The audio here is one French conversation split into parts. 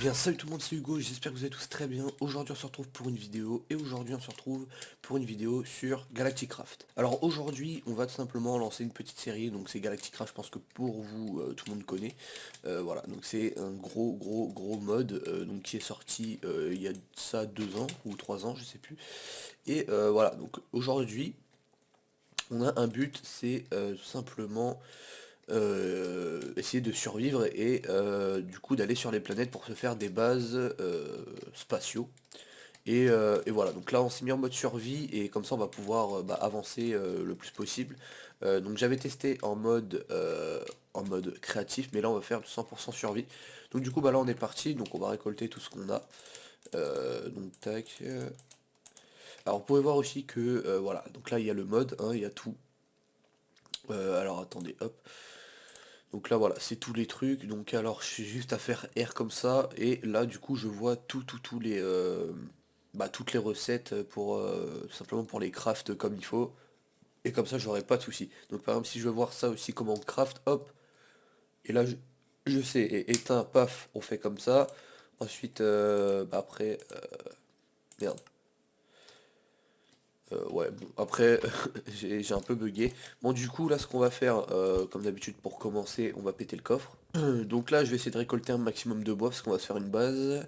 bien salut tout le monde, c'est Hugo, j'espère que vous allez tous très bien. Aujourd'hui on se retrouve pour une vidéo, et aujourd'hui on se retrouve pour une vidéo sur Galacticraft. Alors aujourd'hui on va tout simplement lancer une petite série, donc c'est Galacticraft, je pense que pour vous tout le monde connaît. Voilà, donc c'est un gros mode donc qui est sorti il y a ça 2 ans ou 3 ans, je sais plus. Et voilà, donc aujourd'hui on a un but, c'est tout simplement essayer de survivre et du coup d'aller sur les planètes pour se faire des bases spatiaux. Et voilà, donc là on s'est mis en mode survie et comme ça on va pouvoir avancer le plus possible. Donc j'avais testé en mode créatif, mais là on va faire du 100% survie. Donc du coup là on est parti, donc on va récolter tout ce qu'on a. Donc tac. Alors vous pouvez voir aussi que voilà, donc là il y a le mode, hein, il y a tout. Alors attendez, hop. Donc là voilà, c'est tous les trucs, donc alors je suis juste à faire R comme ça, et là du coup je vois tous les toutes les recettes pour simplement pour les craft comme il faut, et comme ça j'aurai pas de soucis. Donc par exemple si je veux voir ça aussi comment on craft, hop, et là je sais, et éteint, paf, on fait comme ça. Ensuite après, merde. Ouais, bon, après, j'ai un peu bugué. Bon, du coup, là, ce qu'on va faire, comme d'habitude, pour commencer, on va péter le coffre. Donc là, je vais essayer de récolter un maximum de bois, parce qu'on va se faire une base.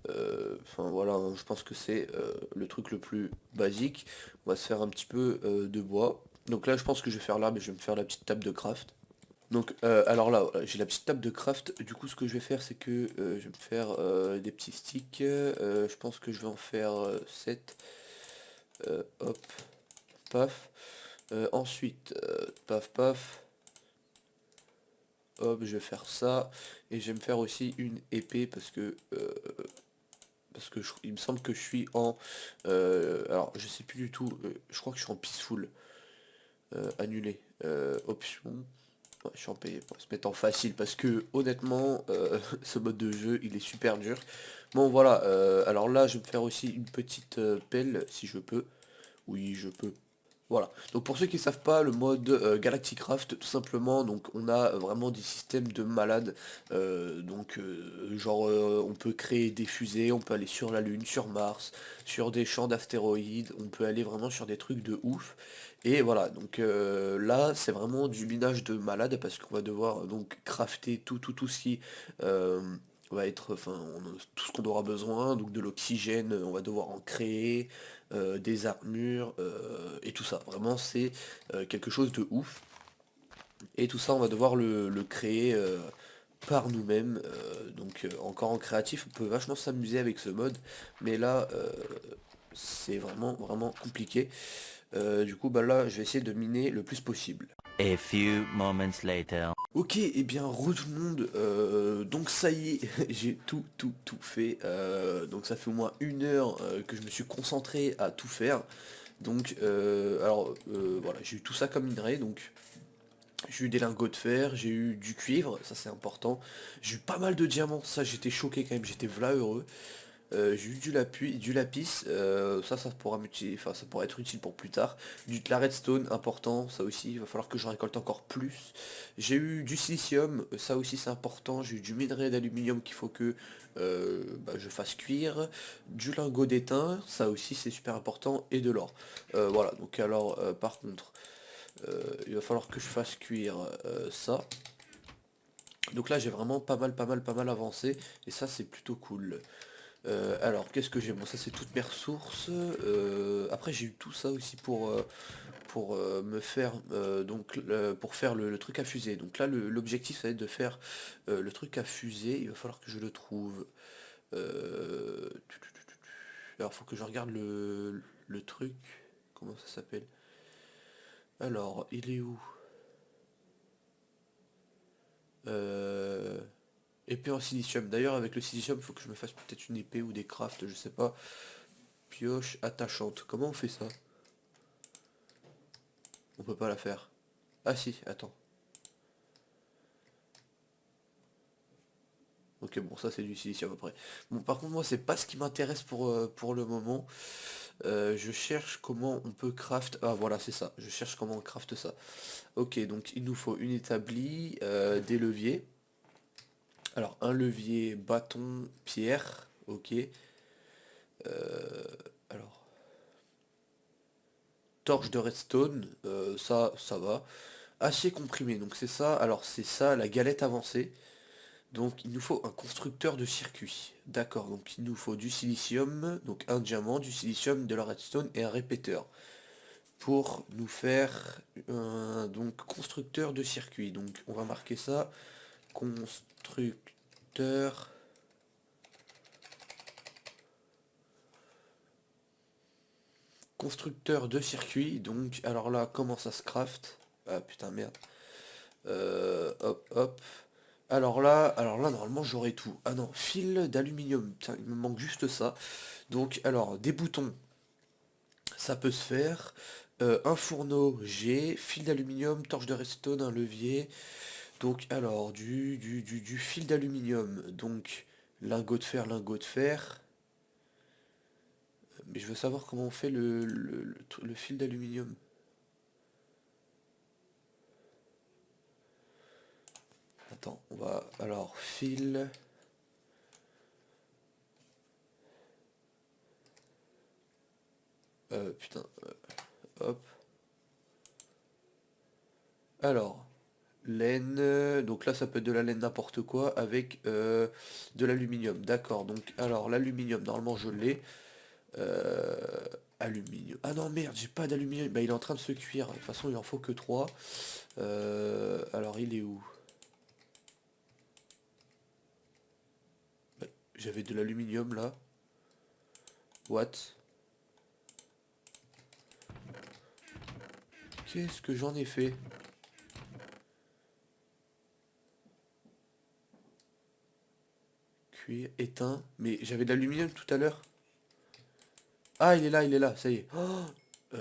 Enfin, voilà, hein, je pense que c'est le truc le plus basique. On va se faire un petit peu de bois. Donc là, je pense que je vais faire l'arbre et je vais me faire la petite table de craft. Donc, alors là, voilà, j'ai la petite table de craft. Du coup, ce que je vais faire, c'est que je vais me faire des petits sticks. Je pense que je vais en faire 7. Hop, paf. Ensuite, paf paf, hop, je vais faire ça. Et je vais me faire aussi une épée parce que il me semble que je suis en... alors, je sais plus du tout, je crois que je suis en peaceful. Annulé. Option. Ouais, je suis en payé pour se mettre en facile parce que honnêtement, ce mode de jeu, il est super dur. Bon, voilà, alors là, je vais me faire aussi une petite pelle si je peux. Oui, je peux. Voilà. Donc pour ceux qui ne savent pas, le mode Galacticraft, tout simplement, donc on a vraiment des systèmes de malades. On peut créer des fusées, on peut aller sur la Lune, sur Mars, sur des champs d'astéroïdes, on peut aller vraiment sur des trucs de ouf. Et voilà, donc là c'est vraiment du minage de malade parce qu'on va devoir donc crafter tout ce qui euh, va être, tout ce qu'on aura besoin, donc de l'oxygène, on va devoir en créer, des armures et tout ça. Vraiment, c'est quelque chose de ouf. Et tout ça, on va devoir le créer par nous-mêmes. Encore en créatif, on peut vachement s'amuser avec ce mode. Mais là, c'est vraiment compliqué. Du coup, là, je vais essayer de miner le plus possible. A few moments later. Ok, et bien re tout le monde, donc ça y est, j'ai tout fait, donc ça fait au moins 1 heure que je me suis concentré à tout faire, donc voilà, j'ai eu tout ça comme minerai, donc j'ai eu des lingots de fer, j'ai eu du cuivre, ça c'est important, j'ai eu pas mal de diamants, ça j'étais choqué quand même, j'étais v'là heureux. J'ai eu du lapis, ça pourra enfin, ça pourra être utile pour plus tard. De la redstone, important, ça aussi, il va falloir que je récolte encore plus. J'ai eu du silicium, ça aussi c'est important. J'ai eu du minerai d'aluminium qu'il faut que je fasse cuire. Du lingot d'étain, ça aussi c'est super important. Et de l'or. Voilà, donc alors par contre, il va falloir que je fasse cuire ça. Donc là j'ai vraiment pas mal avancé. Et ça c'est plutôt cool. Alors, qu'est-ce que j'ai? Bon, ça c'est toutes mes ressources. Après, j'ai eu tout ça aussi pour me faire pour faire le truc à fusée. Donc là, l'objectif, ça va être de faire le truc à fusée. Il va falloir que je le trouve. Euh, Alors, faut que je regarde le truc. Comment ça s'appelle? Alors, il est où? Euh, Épée en silicium. D'ailleurs, avec le silicium, il faut que je me fasse peut-être une épée ou des crafts, je sais pas. Pioche attachante. Comment on fait ça? On peut pas la faire. Ah si, attends. Ok, bon, ça c'est du silicium après. Bon, par contre, moi, c'est pas ce qui m'intéresse pour le moment. Je cherche comment on peut craft... Ah, voilà, c'est ça. Je cherche comment on craft ça. Ok, donc il nous faut une établie, des leviers. Alors un levier, bâton, pierre, ok. Alors, torche de redstone, ça va. Acier comprimé, donc c'est ça. Alors c'est ça, la galette avancée. Donc il nous faut un constructeur de circuit. D'accord, donc il nous faut du silicium, donc un diamant, du silicium, de la redstone et un répéteur. Pour nous faire un donc constructeur de circuit. Donc on va marquer ça. Constructeur. Constructeur de circuit. Donc alors là, comment ça se craft? Ah putain merde. Hop hop. Alors là, normalement j'aurai tout. Ah non, fil d'aluminium. Putain, il me manque juste ça. Donc, alors, des boutons, ça peut se faire. Un fourneau, j'ai. Fil d'aluminium, torche de redstone, un levier. Donc, alors, du fil d'aluminium. Donc, lingot de fer, lingot de fer. Mais je veux savoir comment on fait le fil d'aluminium. Attends, on va... Alors, fil... putain, hop. Alors, laine, donc là ça peut être de la laine n'importe quoi avec de l'aluminium. D'accord, donc alors l'aluminium, normalement je l'ai. Euh, aluminium. Ah non merde, j'ai pas d'aluminium. Bah il est en train de se cuire. De toute façon il en faut que 3. Alors il est où? Bah, j'avais de l'aluminium là. What? Qu'est-ce que j'en ai fait? Cuire, éteint. Mais j'avais de l'aluminium tout à l'heure. Ah il est là, ça y est. Oh,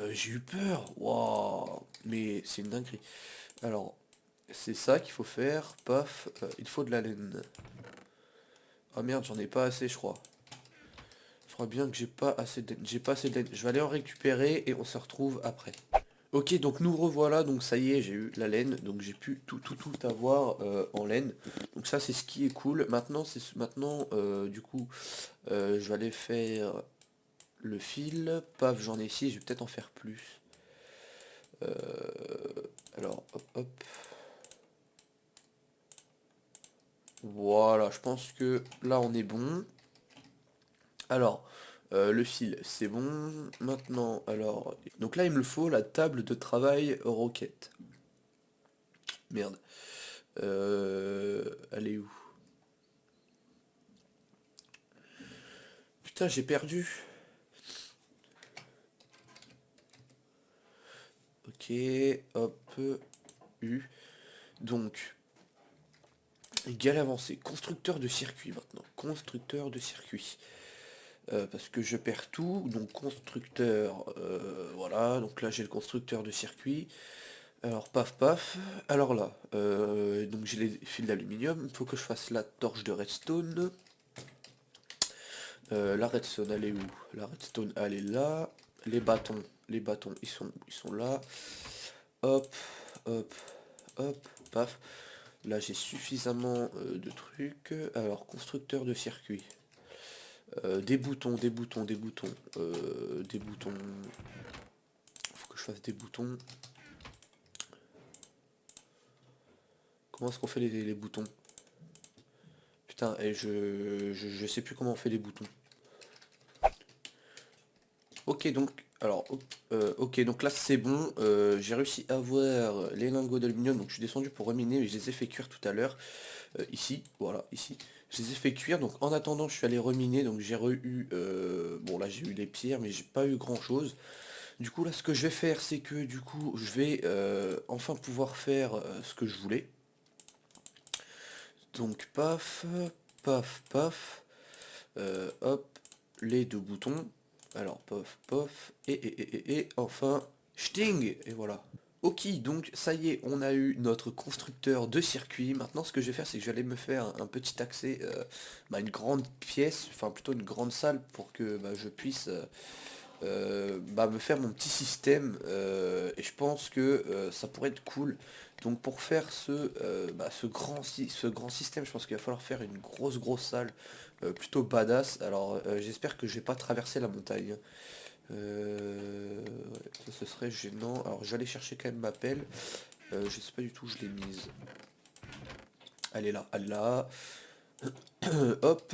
j'ai eu peur. Waouh. Mais c'est une dinguerie. Alors, c'est ça qu'il faut faire. Paf, il faut de la laine. Ah merde, j'en ai pas assez, je crois. Je crois bien que j'ai pas assez de laine. J'ai pas assez de laine. Je vais aller en récupérer et on se retrouve après. Ok, donc nous revoilà. Donc ça y est, j'ai eu la laine. Donc j'ai pu tout avoir en laine. Donc ça, c'est ce qui est cool. Maintenant, du coup, je vais aller faire le fil. Paf, j'en ai 6. Je vais peut-être en faire plus. Euh, alors, hop, hop. Voilà, je pense que là on est bon. Alors, le fil, c'est bon. Maintenant, alors... Donc là, il me le faut, la table de travail Rocket. Merde. Elle est où? Putain, j'ai perdu. Ok, hop, U. Donc, égal avancé. Constructeur de circuit maintenant. Constructeur de circuit. Parce que je perds tout. Donc, constructeur, voilà. Donc là, j'ai le constructeur de circuit. Alors paf paf, alors là, donc j'ai les fils d'aluminium, il faut que je fasse la torche de redstone. La redstone elle est où? La redstone elle est là. Les bâtons ils sont là. Hop, hop, hop, paf. Là j'ai suffisamment de trucs. Alors constructeur de circuit. Des boutons, des boutons, des boutons. Des boutons. Faut que je fasse des boutons. Comment est-ce qu'on fait les boutons? Putain, et je sais plus comment on fait les boutons. Ok, donc, alors, ok, donc là c'est bon. J'ai réussi à avoir les lingots d'aluminium, donc je suis descendu pour reminer, mais je les ai fait cuire tout à l'heure. Ici, voilà, ici. Je les ai fait cuire, donc en attendant, je suis allé reminer, donc j'ai eu, bon là j'ai eu les pierres, mais j'ai pas eu grand chose. Du coup, là, ce que je vais faire, c'est que du coup, je vais enfin pouvoir faire ce que je voulais. Donc, paf, paf, paf. Hop, les deux boutons. Alors, pof, pof, et enfin, Sting, et voilà. Ok, donc ça y est, on a eu notre constructeur de circuit. Maintenant, ce que je vais faire, c'est que je vais aller me faire un petit accès, une grande pièce, enfin plutôt une grande salle pour que je puisse me faire mon petit système, et je pense que ça pourrait être cool. Donc pour faire ce grand système, je pense qu'il va falloir faire une grosse salle, plutôt badass. Alors j'espère que je vais pas traverser la montagne. Ouais, ça ce serait gênant. Alors j'allais chercher quand même ma pelle. Je sais pas du tout où je l'ai mise. Elle est là, elle est là. Hop.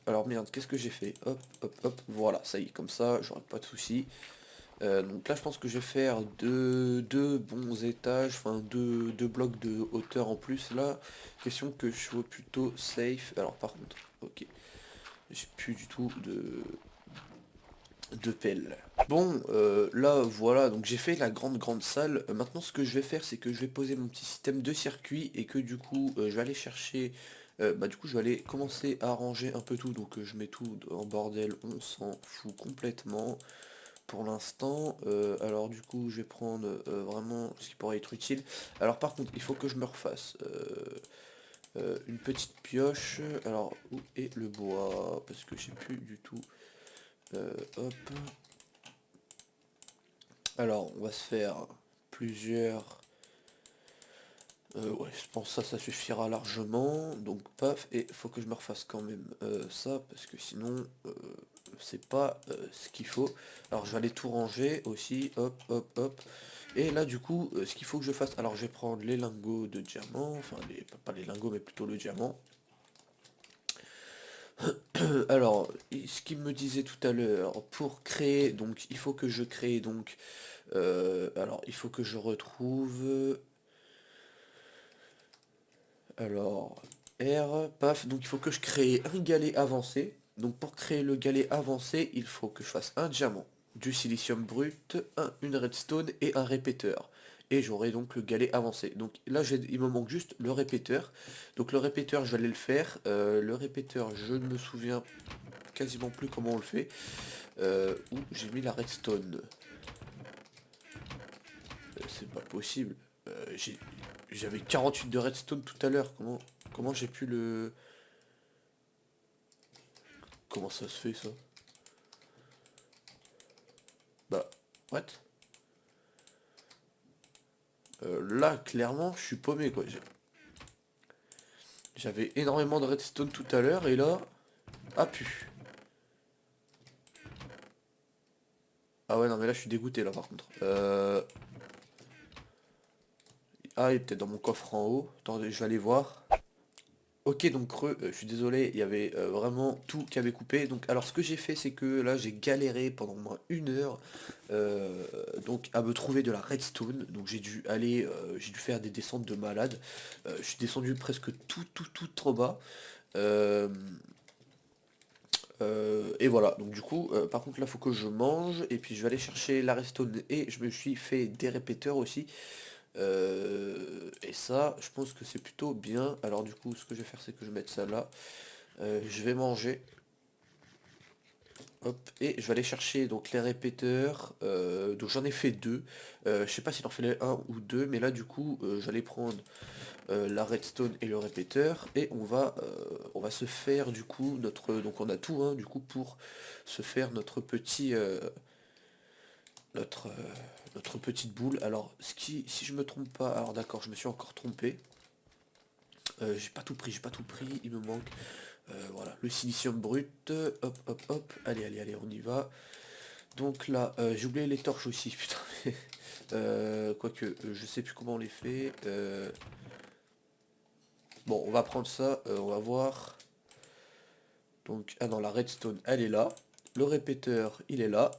Alors merde, qu'est-ce que j'ai fait? Hop, hop, hop. Voilà, ça y est, comme ça, j'aurai pas de soucis. Donc là, je pense que je vais faire deux bons étages, enfin deux blocs de hauteur en plus. Là, question que je sois plutôt safe. Alors par contre, ok, j'ai plus du tout de pelle. Bon, là, voilà, donc j'ai fait la grande salle. Maintenant, ce que je vais faire, c'est que je vais poser mon petit système de circuit et que du coup, je vais aller chercher... du coup, je vais aller commencer à ranger un peu tout. Donc, je mets tout en bordel, on s'en fout complètement pour l'instant. Alors du coup je vais prendre vraiment ce qui pourrait être utile. Alors par contre il faut que je me refasse une petite pioche. Alors où est le bois? Parce que je sais plus du tout. Hop. Alors on va se faire plusieurs. Ouais, je pense que ça suffira largement. Donc paf, et faut que je me refasse quand même ça, parce que sinon c'est pas ce qu'il faut. Alors je vais aller tout ranger aussi, hop, hop, hop. Et là du coup, ce qu'il faut que je fasse, alors je vais prendre les lingots de diamant, enfin pas les lingots mais plutôt le diamant. Alors, ce qu'il me disait tout à l'heure, pour créer, donc il faut que je crée donc, alors il faut que je retrouve. Alors, R, paf, donc il faut que je crée un galet avancé. Donc pour créer le galet avancé, il faut que je fasse un diamant, du silicium brut, une redstone et un répéteur. Et j'aurai donc le galet avancé. Donc là, il me manque juste le répéteur. Donc le répéteur, je vais aller le faire. Le répéteur, je ne me souviens quasiment plus comment on le fait. Où j'ai mis la redstone. C'est pas possible. J'avais 48 de redstone tout à l'heure. Comment j'ai pu le... Comment ça se fait ça? Bah, what? Là, clairement, je suis paumé quoi. J'avais énormément de redstone tout à l'heure et là... Ah pu. Ah ouais, non mais là je suis dégoûté là par contre. Ah, il est peut-être dans mon coffre en haut. Attendez, je vais aller voir. Ok, donc creux, je suis désolé, il y avait vraiment tout qui avait coupé. Donc, alors ce que j'ai fait, c'est que là, j'ai galéré pendant au moins 1 heure donc à me trouver de la redstone. Donc j'ai dû faire des descentes de malade. Je suis descendu presque tout trop bas. Euh, et voilà, donc du coup, par contre là, faut que je mange. Et puis je vais aller chercher la redstone et je me suis fait des répéteurs aussi. Et ça, je pense que c'est plutôt bien. Alors du coup, ce que je vais faire, c'est que je vais mettre ça là. Je vais manger. Hop, et je vais aller chercher donc les répéteurs. Donc j'en ai fait deux. Je sais pas s'il en fallait un ou deux, mais là du coup, j'allais prendre la redstone et le répéteur. Et on va se faire du coup notre. Donc on a tout hein, du coup pour se faire notre, euh, notre petite boule. Alors, si je me trompe pas, alors d'accord, je me suis encore trompé. J'ai pas tout pris, il me manque. Voilà, le silicium brut. Hop, hop, hop. Allez, on y va. Donc là, j'ai oublié les torches aussi, putain. Quoique, je sais plus comment on les fait. Bon, on va prendre ça, on va voir. Donc, ah non, la redstone, elle est là. Le répéteur, il est là.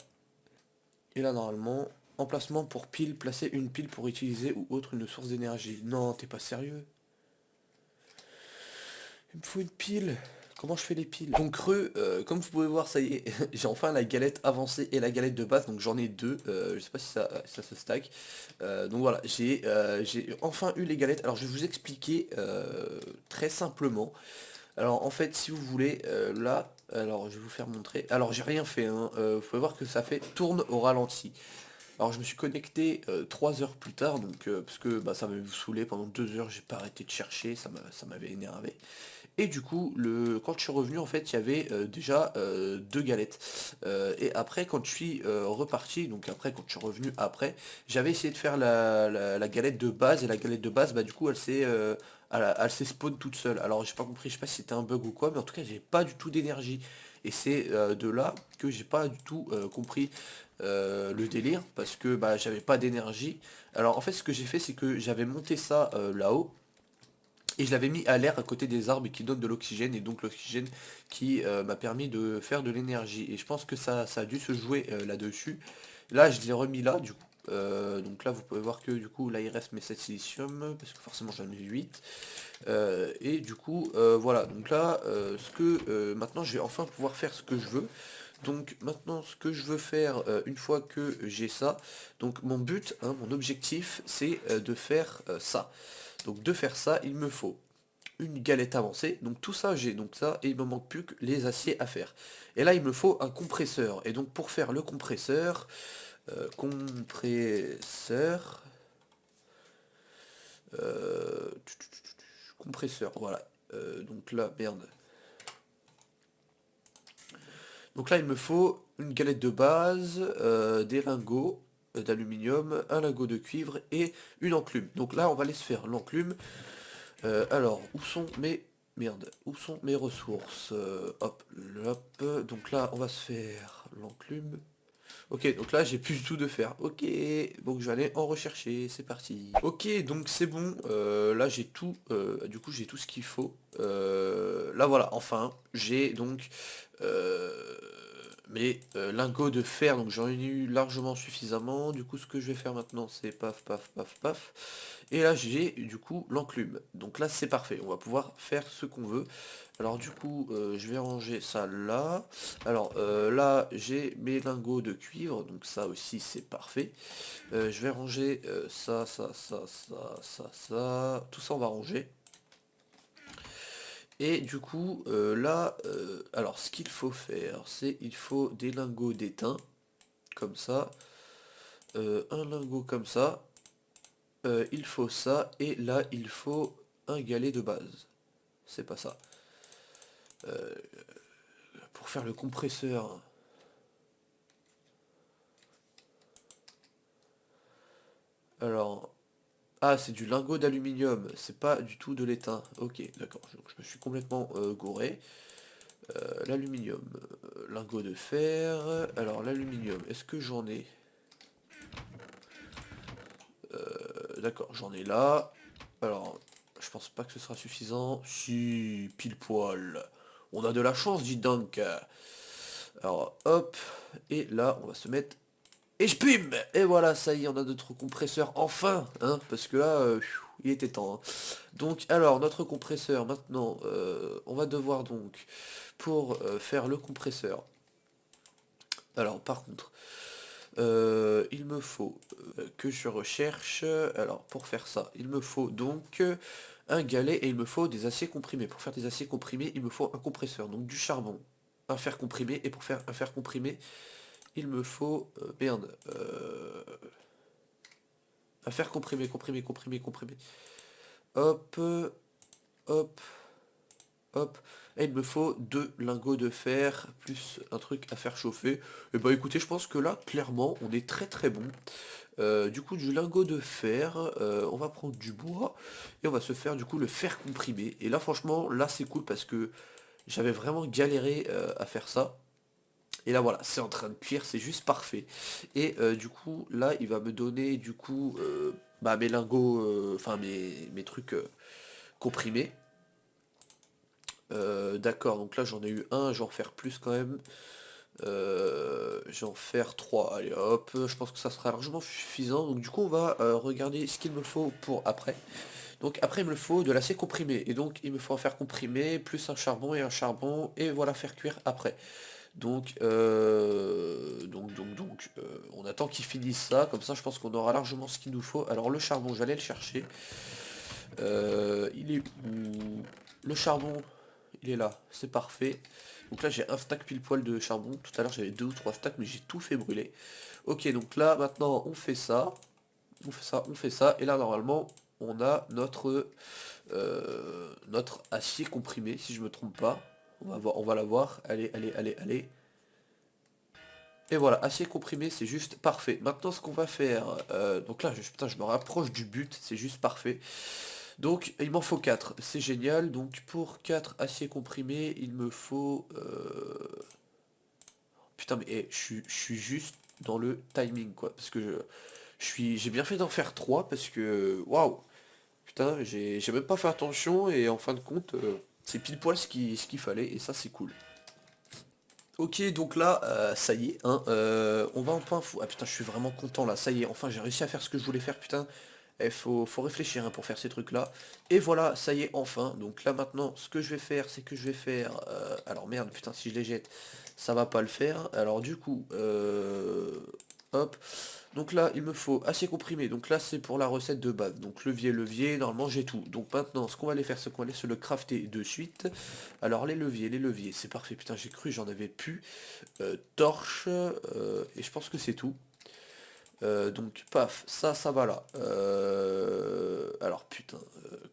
Et là, normalement, emplacement pour pile, placer une pile pour utiliser ou autre une source d'énergie. Non, t'es pas sérieux? Il me faut une pile. Comment je fais les piles? Donc creux, comme vous pouvez voir, ça y est, j'ai enfin la galette avancée et la galette de base, donc j'en ai deux. Je sais pas si ça se stack. Donc voilà, j'ai enfin eu les galettes. Alors je vais vous expliquer très simplement. Alors en fait, si vous voulez, là, alors je vais vous faire montrer. Alors j'ai rien fait, hein. Vous pouvez voir que ça fait tourne au ralenti. Alors je me suis connecté 3 heures plus tard, donc parce que ça m'avait saoulé pendant 2 heures, j'ai pas arrêté de chercher, ça m'avait énervé. Et du coup, quand je suis revenu, en fait, il y avait déjà 2 galettes. Et après, quand je suis reparti, donc après, quand je suis revenu après, j'avais essayé de faire la galette de base, et la galette de base, bah du coup, elle s'est spawn toute seule. Alors, j'ai pas compris, je sais pas si c'était un bug ou quoi, mais en tout cas, j'ai pas du tout d'énergie. Et c'est de là que j'ai pas du tout compris le délire, parce que bah j'avais pas d'énergie. Alors en fait, ce que j'ai fait, c'est que j'avais monté ça là-haut, et je l'avais mis à l'air à côté des arbres qui donnent de l'oxygène, et donc l'oxygène qui m'a permis de faire de l'énergie. Et je pense que ça a dû se jouer là-dessus. Là, je l'ai remis là, du coup. Donc là, vous pouvez voir que du coup, là, il reste mes 7 silicium, parce que forcément, j'en ai 8. Et du coup, voilà. Donc là, maintenant, je vais enfin pouvoir faire ce que je veux. Donc maintenant, ce que je veux faire, une fois que j'ai ça, donc mon but, hein, mon objectif, c'est de faire ça. Donc de faire ça, il me faut une galette avancée, donc tout ça j'ai, donc ça, et il me manque plus que les aciers à faire. Et là il me faut un compresseur, et donc pour faire le compresseur, compresseur, euh, compresseur, voilà. Donc là, merde. Donc là il me faut une galette de base, des lingots d'aluminium, un lingot de cuivre et une enclume. Donc là on va aller se faire l'enclume. Alors, où sont mes... Merde, où sont mes ressources? Hop, hop, donc là, on va se faire l'enclume. Ok, donc là, j'ai plus du tout de fer. Ok, donc je vais aller en rechercher, c'est parti. Ok, donc c'est bon, là j'ai tout, du coup j'ai tout ce qu'il faut. Là voilà, enfin, j'ai donc mes lingots de fer, donc j'en ai eu largement suffisamment. Du coup, ce que je vais faire maintenant, c'est paf, paf, paf, paf. Et là, j'ai du coup l'enclume. Donc là, c'est parfait. On va pouvoir faire ce qu'on veut. Alors du coup, je vais ranger ça là. Alors là, j'ai mes lingots de cuivre. Donc ça aussi, c'est parfait. Je vais ranger ça. Tout ça, on va ranger. Et du coup, là, alors ce qu'il faut faire, c'est il faut des lingots d'étain, comme ça. Un lingot comme ça. Il faut ça. Et là, il faut un galet de base. C'est pas ça. Pour faire le compresseur. Alors, ah, c'est du lingot d'aluminium, c'est pas du tout de l'étain. Ok, d'accord, je me suis complètement gouré. L'aluminium, lingot de fer. Alors, l'aluminium, est-ce que j'en ai? D'accord, j'en ai là. Alors, je pense pas que ce sera suffisant. Si, pile poil. On a de la chance, dis donc. Alors, hop. Et là, on va se mettre. Et je pim. Et voilà, ça y est, on a notre compresseur, enfin, hein, parce que là, il était temps, hein. Donc, alors, notre compresseur, maintenant, on va devoir donc, pour faire le compresseur, alors, par contre, il me faut que je recherche, alors, pour faire ça, il me faut donc un galet, et il me faut des aciers comprimés. Pour faire des aciers comprimés, il me faut un compresseur, donc du charbon, un fer comprimé, et pour faire un fer comprimé, il me faut, merde, un fer comprimé, comprimé. Hop, hop, hop. Et il me faut 2 lingots de fer, plus un truc à faire chauffer. Et bah écoutez, je pense que là, clairement, on est très très bon. Du coup, du lingot de fer, on va prendre du bois, et on va se faire du coup le fer comprimé. Et là, franchement, là c'est cool parce que j'avais vraiment galéré à faire ça. Et là voilà, c'est en train de cuire, c'est juste parfait. Et du coup, là, il va me donner du coup bah, mes lingots, enfin mes trucs comprimés. D'accord, donc là j'en ai eu un, je vais en faire plus quand même. Je vais en faire 3. Allez hop, je pense que ça sera largement suffisant. Donc du coup on va regarder ce qu'il me faut pour après. Donc après il me faut de l'acier comprimé. Et donc il me faut un fer comprimé, plus un charbon et un charbon. Et voilà, faire cuire après. Donc, on attend qu'ils finissent ça, comme ça je pense qu'on aura largement ce qu'il nous faut. Alors le charbon, j'allais le chercher. Il est où? Le charbon, il est là, c'est parfait. Donc là j'ai un stack pile poil de charbon. Tout à l'heure j'avais 2 ou 3 stacks, mais j'ai tout fait brûler. Ok, donc là maintenant on fait ça. On fait ça, on fait ça. Et là normalement on a notre acier comprimé, si je me trompe pas. On va la voir. Allez, allez, allez, allez. Et voilà, acier comprimé, c'est juste parfait. Maintenant, ce qu'on va faire, donc là, putain, je me rapproche du but, c'est juste parfait. Donc, il m'en faut 4, c'est génial. Donc, pour 4 aciers comprimés, il me faut... Putain, mais je suis juste dans le timing, quoi. Parce que j'ai bien fait d'en faire 3, parce que... Waouh! Putain, j'ai même pas fait attention, et en fin de compte, c'est pile poil ce qu'il fallait, et ça, c'est cool. Ok, donc là, ça y est, hein, on va en point fou. Ah putain, je suis vraiment content là, ça y est, enfin j'ai réussi à faire ce que je voulais faire, putain. Faut réfléchir hein, pour faire ces trucs-là. Et voilà, ça y est, enfin. Donc là maintenant, ce que je vais faire, c'est que je vais faire... alors merde, putain, si je les jette, ça va pas le faire. Alors du coup, hop. Donc là, il me faut acier comprimé. Donc là, c'est pour la recette de base. Donc levier, levier, normalement j'ai tout. Donc maintenant, ce qu'on va aller faire, c'est qu'on va aller se le crafter de suite. Alors les leviers, c'est parfait. Putain, j'ai cru, j'en avais plus. Torche, et je pense que c'est tout. Donc paf, ça va là. Alors putain,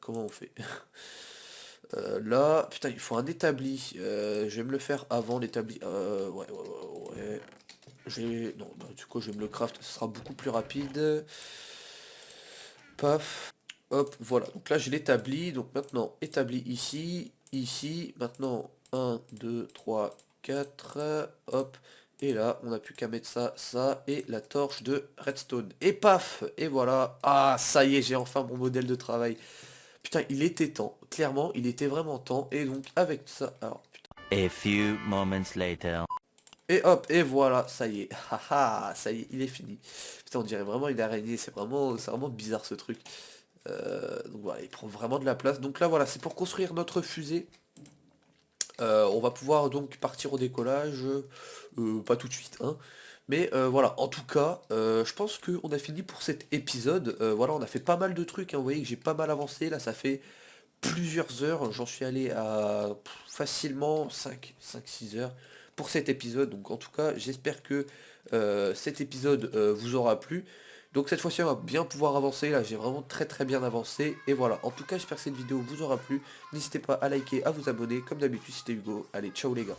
comment on fait? Là, putain, il faut un établi. Je vais me le faire avant l'établi. Ouais. Non, bah, du coup, je vais me le craft, ce sera beaucoup plus rapide. Paf. Hop, voilà. Donc là, j'ai l'établi. Donc maintenant, établi ici, ici. Maintenant, 1, 2, 3, 4. Hop. Et là, on n'a plus qu'à mettre ça, et la torche de redstone. Et paf. Et voilà. Ah, ça y est, j'ai enfin mon modèle de travail. Putain, il était temps. Clairement, il était vraiment temps. Et donc, avec ça... Alors, putain. A few moments later. Et hop, et voilà, ça y est. Haha, ça y est, il est fini. Putain, on dirait vraiment une araignée. C'est vraiment bizarre ce truc. Donc voilà, il prend vraiment de la place. Donc là, voilà, c'est pour construire notre fusée. On va pouvoir donc partir au décollage. Pas tout de suite, hein. Mais voilà, en tout cas, je pense qu'on a fini pour cet épisode. Voilà, on a fait pas mal de trucs, hein. Vous voyez que j'ai pas mal avancé. Là, ça fait plusieurs heures. J'en suis allé à facilement 5-6 heures pour cet épisode. Donc en tout cas, j'espère que cet épisode vous aura plu. Donc cette fois-ci, on va bien pouvoir avancer. Là, j'ai vraiment très très bien avancé. Et voilà, en tout cas, j'espère que cette vidéo vous aura plu. N'hésitez pas à liker, à vous abonner. Comme d'habitude, c'était Hugo. Allez, ciao les gars.